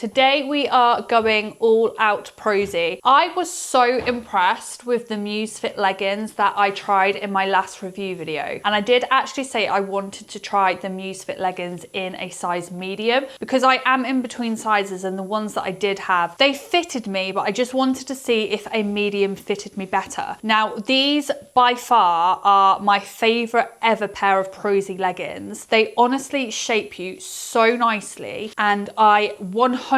Today we are going all out prosy. I was so impressed with the Musefit leggings that I tried in my last review video. And I did actually say I wanted to try the Musefit leggings in a size medium because I am in between sizes, and the ones that I did have, they fitted me, but I just wanted to see if a medium fitted me better. Now, these by far are my favorite ever pair of prosy leggings. They honestly shape you so nicely, and I 100%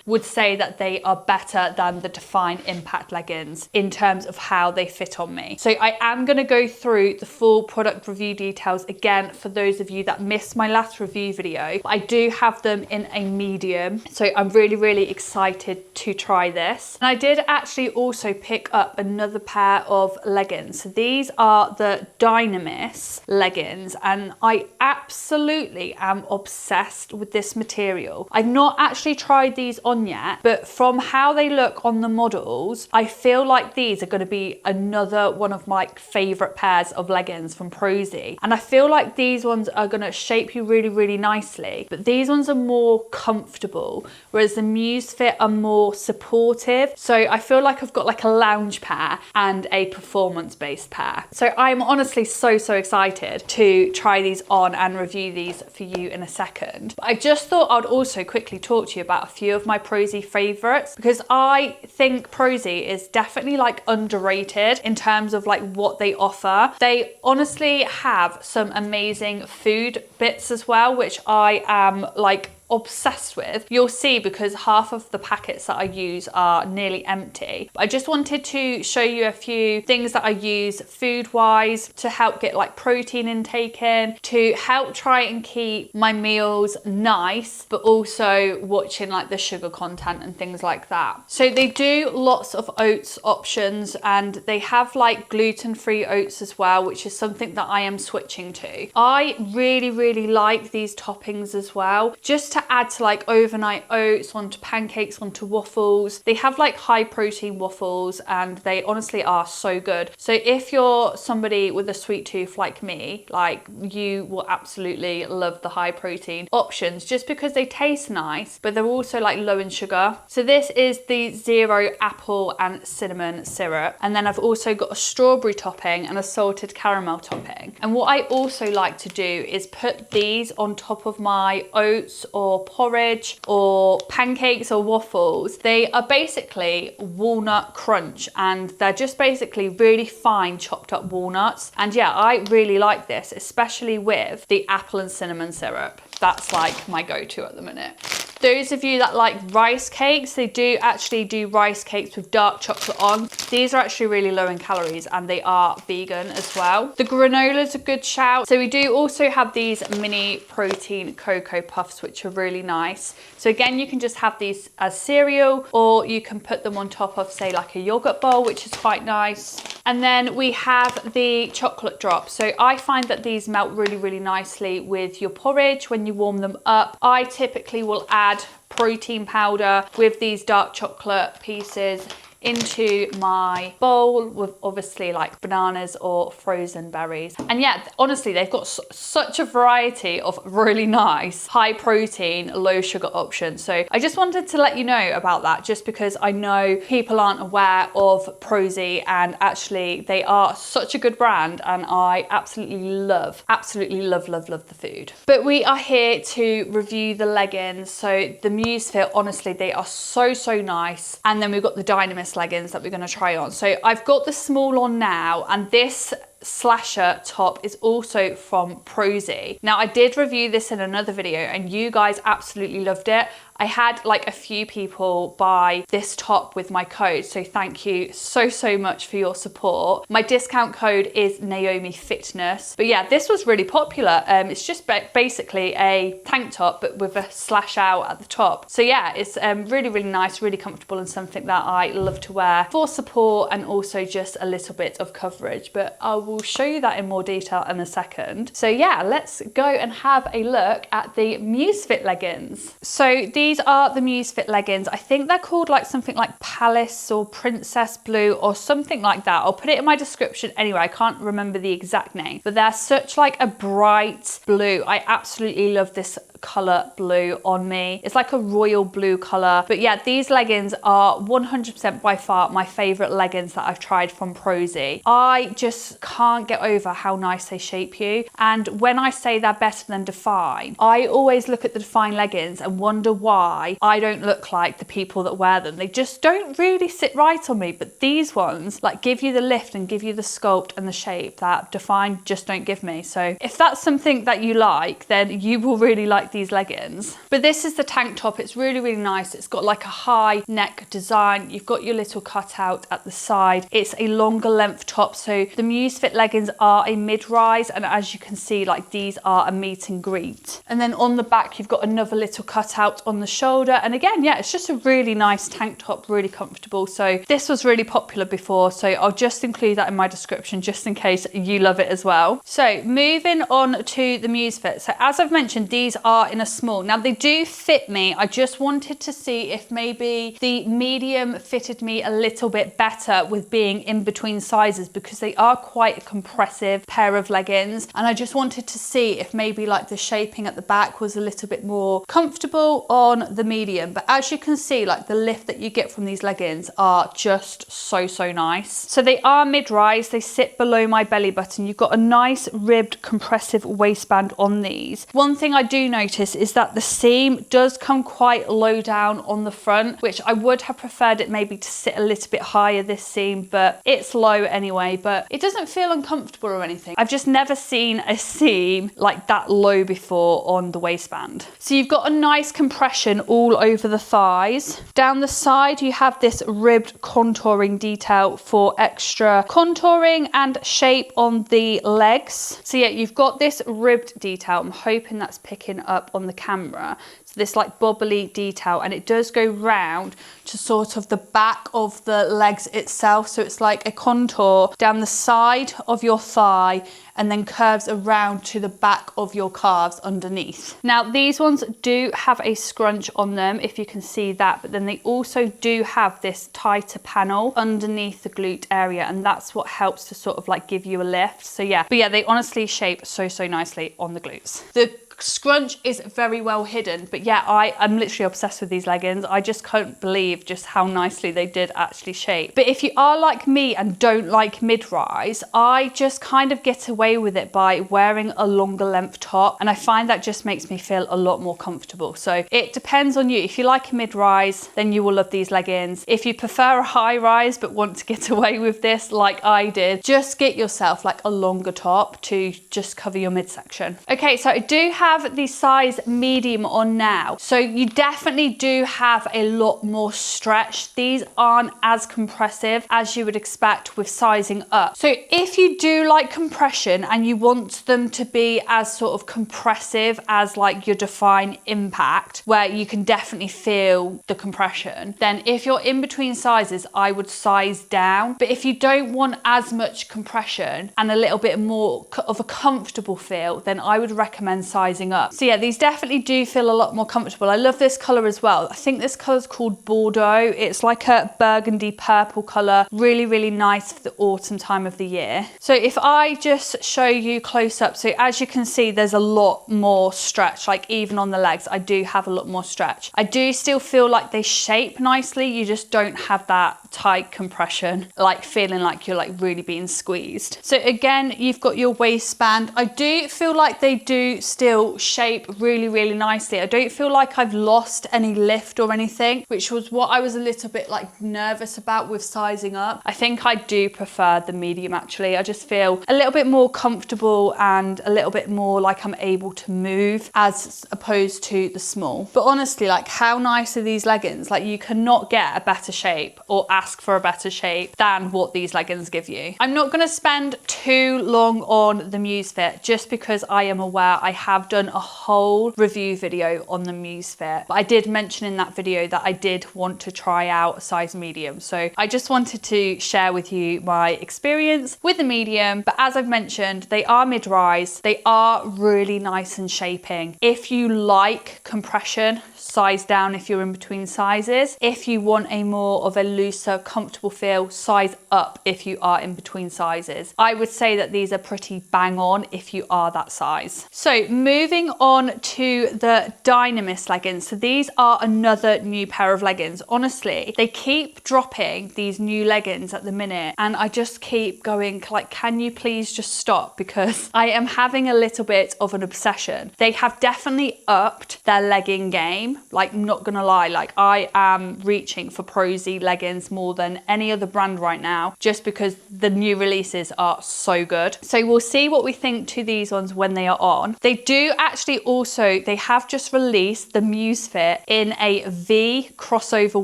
would say that they are better than the Dfyne Impact leggings in terms of how they fit on me. So I am going to go through the full product review details again for those of you that missed my last review video. I do have them in a medium, so I'm really excited to try this. And I did actually also pick up another pair of leggings. So these are the Dynamis leggings, and I absolutely am obsessed with this material. I've not actually tried these on yet, but from how they look on the models, I feel like these are going to be another one of my favorite pairs of leggings from Prozis. And I feel like these ones are going to shape you really nicely, but these ones are more comfortable, whereas the Musefit are more supportive. So I feel like I've got like a lounge pair and a performance-based pair. So I'm honestly so excited to try these on and review these for you in a second. But I just thought I'd also quickly talk to you about a few of my Prozis favorites, because I think Prozis is definitely like underrated in terms of like what they offer. They honestly have some amazing food bits as well, which I am like obsessed with. You'll see, because half of the packets that I use are nearly empty. But I just wanted to show you a few things that I use food wise to help get like protein intake in, to help try and keep my meals nice, but also watching like the sugar content and things like that. So they do lots of oats options, and they have like gluten-free oats as well, which is something that I am switching to. I really like these toppings as well, just to add to like overnight oats, onto pancakes, onto waffles. They have like high protein waffles, and they honestly are so good. So if you're somebody with a sweet tooth like me, like you will absolutely love the high protein options, just because they taste nice, but they're also like low in sugar. So this is the 0 apple and cinnamon syrup. And then I've also got a strawberry topping and a salted caramel topping. And what I also like to do is put these on top of my oats or porridge or pancakes or waffles. They are basically walnut crunch, and they're just basically really fine chopped up walnuts. And yeah, I really like this, especially with the apple and cinnamon syrup. That's like my go-to at the minute. Those of you that like rice cakes, they do actually do rice cakes with dark chocolate on. These are actually really low in calories, and they are vegan as well. The granola's a good shout. So we do also have these mini protein cocoa puffs, which are really nice. So again, you can just have these as cereal, or you can put them on top of, say, like a yogurt bowl, which is quite nice. And then we have the chocolate drops. So I find that these melt really nicely with your porridge when you warm them up. I typically will add protein powder with these dark chocolate pieces into my bowl with obviously like bananas or frozen berries. And yeah, honestly, they've got such a variety of really nice high protein, low sugar options. So I just wanted to let you know about that, just because I know people aren't aware of Prozis, and actually they are such a good brand, and I absolutely love the food. But we are here to review the leggings. So the Musefit, honestly, they are so nice. And then we've got the Dynamus leggings that we're going to try on. So I've got the small on now, and this slasher top is also from Prozis. Now, I did review this in another video, and you guys absolutely loved it. I had like a few people buy this top with my code, so thank you so much for your support. My discount code is Naomi Fitness. But yeah, this was really popular. It's just basically a tank top, but with a slash out at the top. So yeah, it's really nice, really comfortable, and something that I love to wear for support and also just a little bit of coverage. But I will show you that in more detail in a second. So yeah, let's go and have a look at the Musefit leggings. So these are the Musefit leggings. I think they're called like something like Palace or Princess Blue or something like that. I'll put it in my description anyway. I can't remember the exact name, but they're such like a bright blue. I absolutely love this color blue on me. It's like a royal blue color. But yeah, these leggings are 100% by far my favorite leggings that I've tried from Prozis. I just can't get over how nice they shape you. And when I say they're better than Dfyne, I always look at the Dfyne leggings and wonder why I don't look like the people that wear them. They just don't really sit right on me. But these ones like give you the lift and give you the sculpt and the shape that Dfyne just don't give me. So if that's something that you like, then you will really like these leggings. But this is the tank top. It's really, really nice. It's got like a high neck design. You've got your little cutout at the side. It's a longer length top. So the Musefit leggings are a mid-rise, and as you can see, like these are a meet and greet. And then on the back, you've got another little cutout on the shoulder. And again, yeah, it's just a really nice tank top, really comfortable. So this was really popular before, so I'll just include that in my description just in case you love it as well. So moving on to the Musefit. So as I've mentioned, these are in a small. Now they do fit me. I just wanted to see if maybe the medium fitted me a little bit better with being in between sizes, because they are quite a compressive pair of leggings, and I just wanted to see if maybe like the shaping at the back was a little bit more comfortable on the medium. But as you can see, like the lift that you get from these leggings are just so nice. So they are mid-rise. They sit below my belly button. You've got a nice ribbed compressive waistband on these. One thing I do notice is that the seam does come quite low down on the front, which I would have preferred it maybe to sit a little bit higher, this seam, but it's low anyway. But it doesn't feel uncomfortable or anything. I've just never seen a seam like that low before on the waistband. So you've got a nice compression all over the thighs. Down the side, you have this ribbed contouring detail for extra contouring and shape on the legs. So yeah, you've got this ribbed detail. I'm hoping that's picking up on the camera. So this like bubbly detail, and it does go round to sort of the back of the legs itself. So it's like a contour down the side of your thigh and then curves around to the back of your calves underneath. Now these ones do have a scrunch on them, if you can see that, but then they also do have this tighter panel underneath the glute area, and that's what helps to sort of like give you a lift. So yeah, but yeah, they honestly shape so nicely on the glutes. The scrunch is very well hidden, but yeah, I'm literally obsessed with these leggings. I just can't believe just how nicely they did actually shape. But if you are like me and don't like mid-rise, I just kind of get away with it by wearing a longer length top, and I find that just makes me feel a lot more comfortable. So it depends on you. If you like a mid-rise, then you will love these leggings. If you prefer a high-rise but want to get away with this like I did, just get yourself like a longer top to just cover your midsection. Okay, so I do have the size medium on now, so you definitely do have a lot more stretch. These aren't as compressive as you would expect with sizing up. So if you do like compression and you want them to be as sort of compressive as like your Dfyne Impact, where you can definitely feel the compression, then if you're in between sizes, I would size down. But if you don't want as much compression and a little bit more of a comfortable feel, then I would recommend sizing up. So yeah, these definitely do feel a lot more comfortable. I love this color as well. I think this color is called Bordeaux. It's like a burgundy purple color. Really nice for the autumn time of the year. So if I just show you close up, so as you can see, there's a lot more stretch. Like even on the legs, I do have a lot more stretch. I do still feel like they shape nicely. You just don't have that tight compression, like feeling like you're like really being squeezed. So again, you've got your waistband. I do feel like they do still shape really nicely. I don't feel like I've lost any lift or anything, which was what I was a little bit like nervous about with sizing up. I think I do prefer the medium actually. I just feel a little bit more comfortable and a little bit more like I'm able to move as opposed to the small. But honestly, like how nice are these leggings? Like you cannot get a better shape or ask for a better shape than what these leggings give you. I'm not going to spend too long on the Musefit just because I am aware I have done a whole review video on the Musefit, but I did mention in that video that I did want to try out a size medium. So I just wanted to share with you my experience with the medium. But as I've mentioned, they are mid-rise. They are really nice and shaping. If you like compression, size down if you're in between sizes. If you want a more of a looser, comfortable feel, size up if you are in between sizes. I would say that these are pretty bang on if you are that size. So moving moving on to the Dynamis leggings. So these are another new pair of leggings. Honestly, they keep dropping these new leggings at the minute, and I just keep going like, can you please just stop? Because I am having a little bit of an obsession. They have definitely upped their legging game. Like, I'm not gonna lie, like I am reaching for Prozis leggings more than any other brand right now, just because the new releases are so good. So we'll see what we think to these ones when they are on. They do actually also, they have just released the Musefit in a V crossover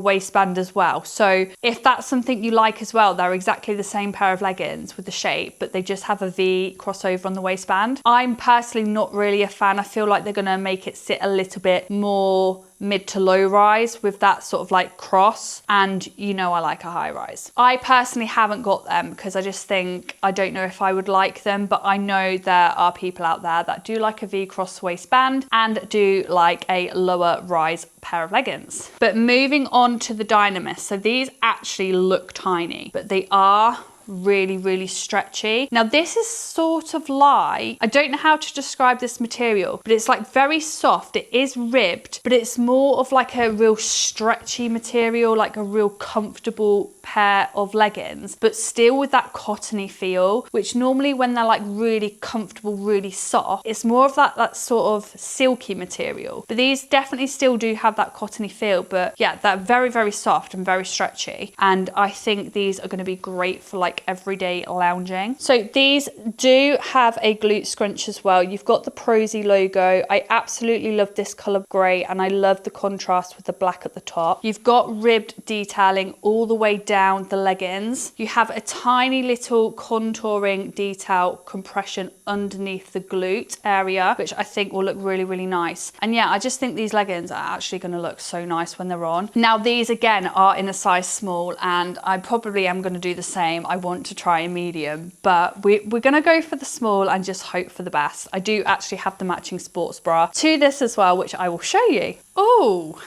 waistband as well. So if that's something you like as well, they're exactly the same pair of leggings with the shape, but they just have a V crossover on the waistband. I'm personally not really a fan. I feel like they're gonna make it sit a little bit more mid to low rise with that sort of like cross, and you know I like a high rise. I personally haven't got them because I just think, I don't know if I would like them, but I know there are people out there that do like a V cross waistband and do like a lower rise pair of leggings. But moving on to the Dynamis, so these actually look tiny, but they are really stretchy. Now this is sort of like, I don't know how to describe this material, but it's like very soft. It is ribbed, but it's more of like a real stretchy material, like a real comfortable pair of leggings, but still with that cottony feel, which normally when they're like really comfortable, really soft, it's more of that sort of silky material. But these definitely still do have that cottony feel, but yeah, they're very soft and very stretchy. And I think these are going to be great for like everyday lounging. So these do have a glute scrunch as well. You've got the Prozis logo. I absolutely love this color gray, and I love the contrast with the black at the top. You've got ribbed detailing all the way down the leggings. You have a tiny little contouring detail compression underneath the glute area, which I think will look really nice. And yeah, I just think these leggings are actually going to look so nice when they're on. Now these again are in a size small, and I probably am going to do the same. I want to try a medium, but we're going to go for the small and just hope for the best. I do actually have the matching sports bra to this as well, which I will show you. Oh,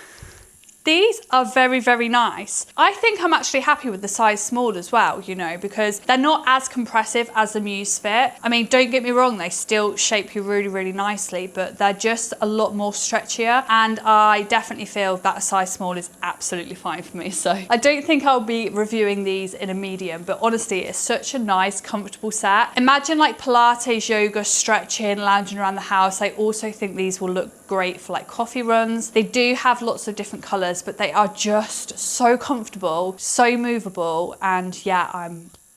these are very nice. I think I'm actually happy with the size small as well, you know, because they're not as compressive as the Musefit. I mean, don't get me wrong, they still shape you really nicely, but they're just a lot more stretchier, and I definitely feel that a size small is absolutely fine for me. So I don't think I'll be reviewing these in a medium, but honestly, it's such a nice, comfortable set. Imagine like Pilates, yoga, stretching, lounging around the house. I also think these will look great for like coffee runs. They do have lots of different colors, but they are just so comfortable, so movable, and yeah,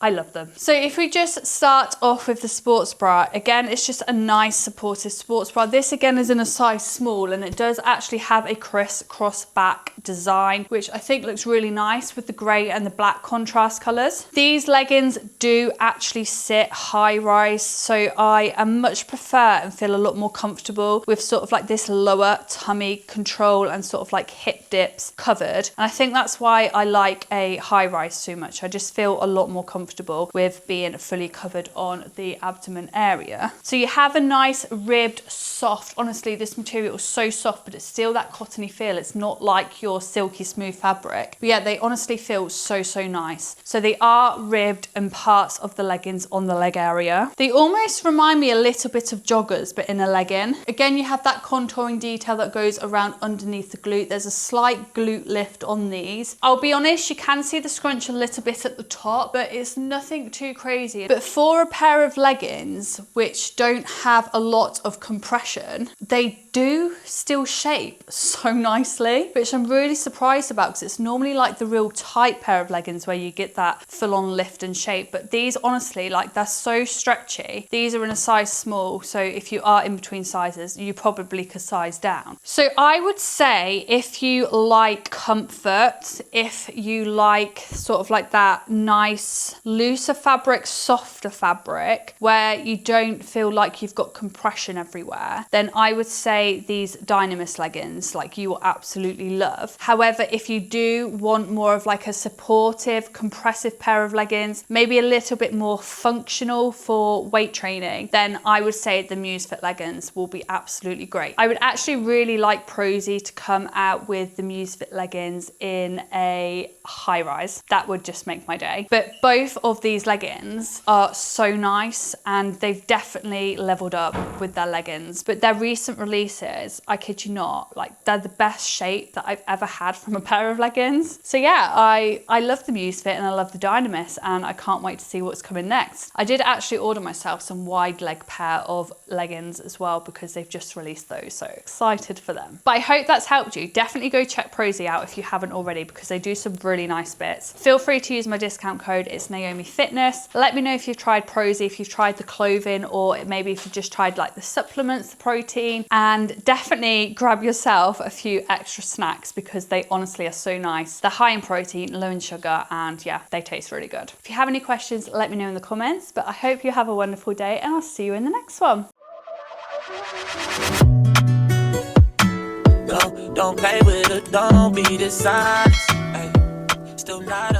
I love them. So if we just start off with the sports bra, again, it's just a nice supportive sports bra. This again is in a size small, and it does actually have a crisscross back design, which I think looks really nice with the gray and the black contrast colors. These leggings do actually sit high rise, so I much prefer and feel a lot more comfortable with sort of like this lower tummy control and sort of like hip dips covered. And I think that's why I like a high rise so much. I just feel a lot more comfortable with being fully covered on the abdomen area. So you have a nice ribbed, soft, honestly this material is so soft, but it's still that cottony feel. It's not like your silky smooth fabric, but yeah, they honestly feel so nice. So they are ribbed and parts of the leggings on the leg area. They almost remind me a little bit of joggers, but in a legging. Again, you have that contouring detail that goes around underneath the glute. There's a slight glute lift on these. I'll be honest, you can see the scrunch a little bit at the top, but it's nothing too crazy. But for a pair of leggings which don't have a lot of compression, they do still shape so nicely, which I'm really surprised about, because it's normally like the real tight pair of leggings where you get that full-on lift and shape, but these honestly, like, they're so stretchy. These are in a size small, so if you are in between sizes, you probably could size down. So I would say if you like comfort, if you like sort of like that nice looser fabric, softer fabric where you don't feel like you've got compression everywhere, then I would say these Dynamis leggings, like, you will absolutely love. love. However, if you do want more of like a supportive, compressive pair of leggings, maybe a little bit more functional for weight training, then I would say the Musefit leggings will be absolutely great. I would actually really like Prozis to come out with the Musefit leggings in a high rise. That would just make my day. But both of these leggings are so nice, and they've definitely leveled up with their leggings. But their recent releases, I kid you not, like they're the best shape that I've ever had from a pair of leggings. So yeah, I love the Musefit and I love the Dynamis, and I can't wait to see what's coming next. I did actually order myself some wide leg pair of leggings as well because they've just released those, so excited for them. But I hope that's helped you. Definitely go check Prozis out if you haven't already, because they do some really nice bits. Feel free to use my discount code, it's Naomi Fitness. Let me know if you've tried Prozis, if you've tried the clothing, or maybe if you've just tried like the supplements, the protein, and definitely grab yourself a few extra snacks because they honestly are so nice. They're high in protein, low in sugar, and yeah, they taste really good. If you have any questions, let me know in the comments, but I hope you have a wonderful day and I'll see you in the next one. Don't play with it, don't be dishonest. Ay, still not